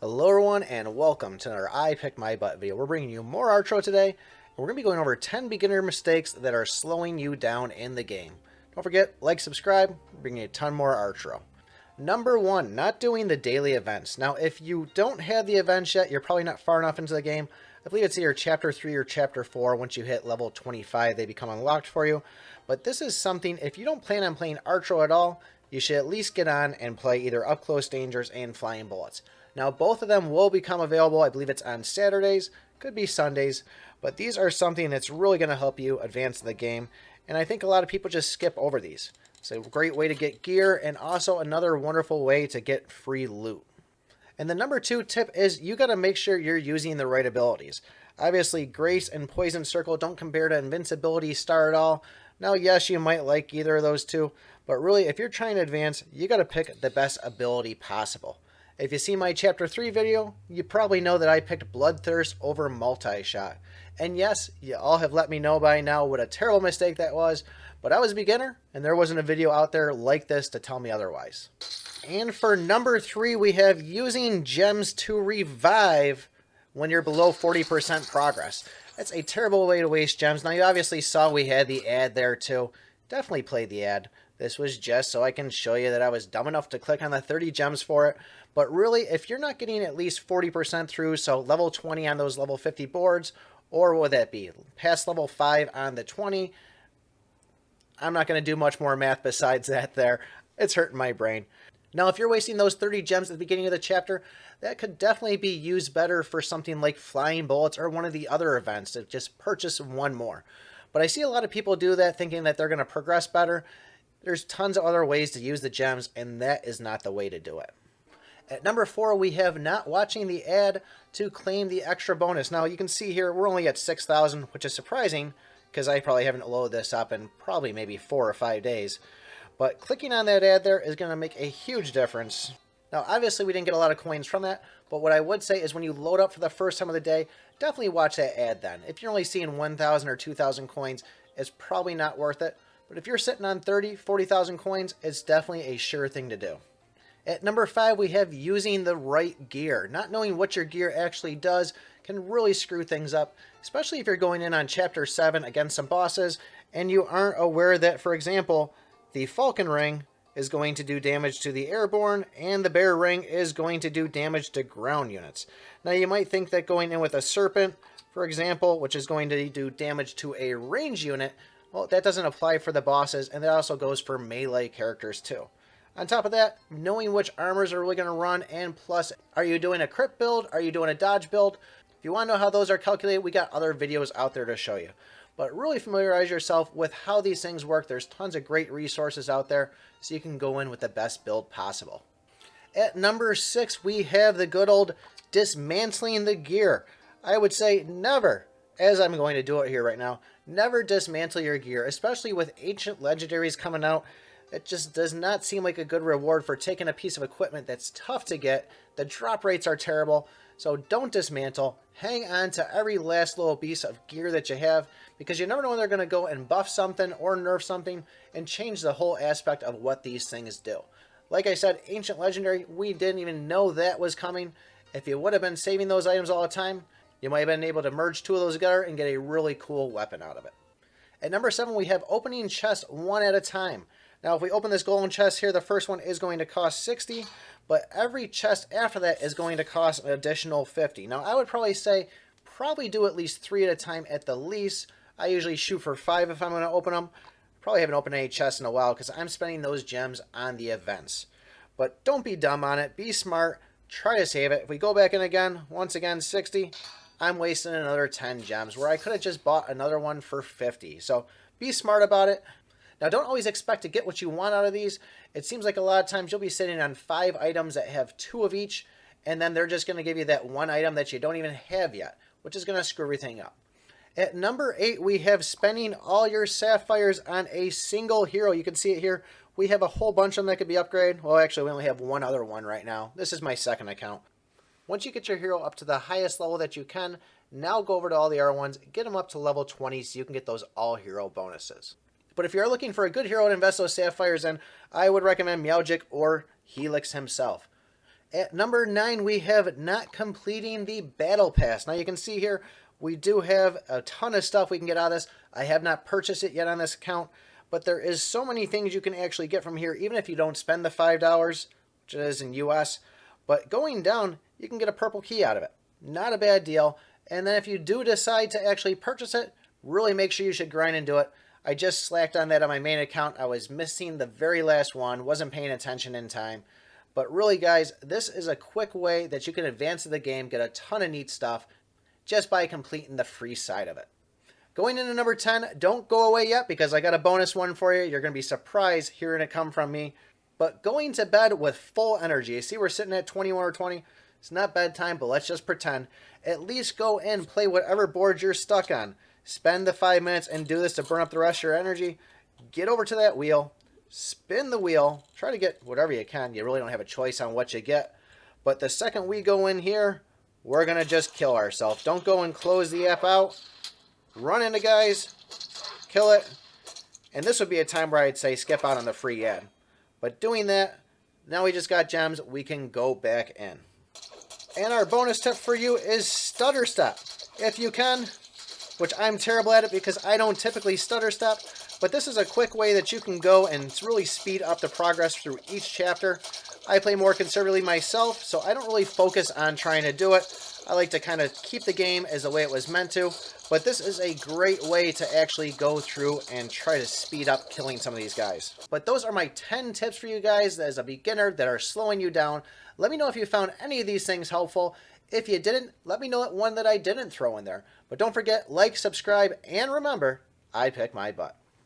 Hello everyone and welcome to another I Pick My Butt video. We're bringing you more Archero today, and we're going to be going over 10 beginner mistakes that are slowing you down in the game. Don't forget, like, subscribe, we're bringing you a ton more Archero. Number 1, not doing the daily events. Now if you don't have the events yet, you're probably not far enough into the game. I believe it's either Chapter 3 or Chapter 4. Once you hit level 25, they become unlocked for you. But this is something, if you don't plan on playing Archero at all, you should at least get on and play either Up Close Dangers and Flying Bullets. Now, both of them will become available. I believe it's on Saturdays, could be Sundays, but these are something that's really going to help you advance the game, and I think a lot of people just skip over these. It's a great way to get gear, and also another wonderful way to get free loot. And the number 2 tip is you got to make sure you're using the right abilities. Obviously, Grace and Poison Circle don't compare to Invincibility Star at all. Now, yes, you might like either of those two, but really, if you're trying to advance, you got to pick the best ability possible. If you see my Chapter 3 video, you probably know that I picked Bloodthirst over Multi-Shot. And yes, you all have let me know by now what a terrible mistake that was, but I was a beginner, and there wasn't a video out there like this to tell me otherwise. And for number 3, we have using gems to revive when you're below 40% progress. That's a terrible way to waste gems. Now, you obviously saw we had the ad there too. Definitely played the ad. This was just so I can show you that I was dumb enough to click on the 30 gems for it. But really, if you're not getting at least 40% through, so level 20 on those level 50 boards, or what would that be? Past level 5 on the 20, I'm not going to do much more math besides that there. It's hurting my brain. Now, if you're wasting those 30 gems at the beginning of the chapter, that could definitely be used better for something like Flying Bullets or one of the other events to just purchase one more. But I see a lot of people do that thinking that they're going to progress better. There's tons of other ways to use the gems, and that is not the way to do it. At number 4, we have not watching the ad to claim the extra bonus. Now, you can see here, we're only at 6,000, which is surprising, because I probably haven't loaded this up in probably maybe 4 or 5 days. But clicking on that ad there is going to make a huge difference. Now, obviously, we didn't get a lot of coins from that, but what I would say is when you load up for the first time of the day, definitely watch that ad then. If you're only seeing 1,000 or 2,000 coins, it's probably not worth it. But if you're sitting on 30, 40,000 coins, it's definitely a sure thing to do. At number 5, we have using the right gear. Not knowing what your gear actually does can really screw things up, especially if you're going in on Chapter 7 against some bosses and you aren't aware that, for example, the Falcon Ring is going to do damage to the airborne and the Bear Ring is going to do damage to ground units. Now, you might think that going in with a Serpent, for example, which is going to do damage to a range unit, well, that doesn't apply for the bosses, and that also goes for melee characters too. On top of that, knowing which armors are really going to run, and plus, are you doing a crit build? Are you doing a dodge build? If you want to know how those are calculated, we got other videos out there to show you. But really familiarize yourself with how these things work. There's tons of great resources out there, so you can go in with the best build possible. At number 6, we have the good old dismantling the gear. I would say never, as I'm going to do it here right now, never dismantle your gear, especially with ancient legendaries coming out. It just does not seem like a good reward for taking a piece of equipment that's tough to get. The drop rates are terrible, so don't dismantle. Hang on to every last little piece of gear that you have, because you never know when they're going to go and buff something or nerf something and change the whole aspect of what these things do. Like I said, ancient legendary, we didn't even know that was coming. If you would have been saving those items all the time, you might have been able to merge 2 of those together and get a really cool weapon out of it. At number 7, we have opening chests one at a time. Now, if we open this golden chest here, the first one is going to cost 60, but every chest after that is going to cost an additional 50. Now, I would probably say probably do at least 3 at a time at the least. I usually shoot for 5 if I'm going to open them. Probably haven't opened any chests in a while because I'm spending those gems on the events. But don't be dumb on it. Be smart. Try to save it. If we go back in again, once again, 60, I'm wasting another 10 gems where I could have just bought another one for 50. So be smart about it. Now, don't always expect to get what you want out of these. It seems like a lot of times you'll be sitting on 5 items that have 2 of each, and then they're just going to give you that one item that you don't even have yet, which is going to screw everything up. At number 8, we have spending all your Sapphires on a single hero. You can see it here. We have a whole bunch of them that could be upgraded. Well, actually, we only have one other one right now. This is my second account. Once you get your hero up to the highest level that you can, now go over to all the other ones, get them up to level 20 so you can get those all hero bonuses. But if you're looking for a good hero to invest those Sapphires in, I would recommend Meowjic or Helix himself. At number 9, we have not completing the Battle Pass. Now you can see here, we do have a ton of stuff we can get out of this. I have not purchased it yet on this account, but there is so many things you can actually get from here, even if you don't spend the $5, which is in US. But going down, you can get a purple key out of it. Not a bad deal. And then if you do decide to actually purchase it, really make sure you should grind and do it. I just slacked on that on my main account. I was missing the very last one, wasn't paying attention in time. But really, guys, this is a quick way that you can advance in the game, get a ton of neat stuff, just by completing the free side of it. Going into number 10, don't go away yet because I got a bonus one for you. You're going to be surprised hearing it come from me. But going to bed with full energy. You see we're sitting at 21 or 20. It's not bedtime, but let's just pretend. At least go in, play whatever board you're stuck on. Spend the 5 minutes and do this to burn up the rest of your energy. Get over to that wheel. Spin the wheel. Try to get whatever you can. You really don't have a choice on what you get. But the second we go in here, we're going to just kill ourselves. Don't go and close the app out. Run into guys. Kill it. And this would be a time where I'd say skip out on the free ad. But doing that, now we just got gems. We can go back in. And our bonus tip for you is stutter step. If you can, which I'm terrible at it because I don't typically stutter step. But this is a quick way that you can go and really speed up the progress through each chapter. I play more conservatively myself, so I don't really focus on trying to do it. I like to kind of keep the game as the way it was meant to. But this is a great way to actually go through and try to speed up killing some of these guys. But those are my 10 tips for you guys as a beginner that are slowing you down. Let me know if you found any of these things helpful. If you didn't, let me know one that I didn't throw in there. But don't forget, like, subscribe, and remember, I pick my butt.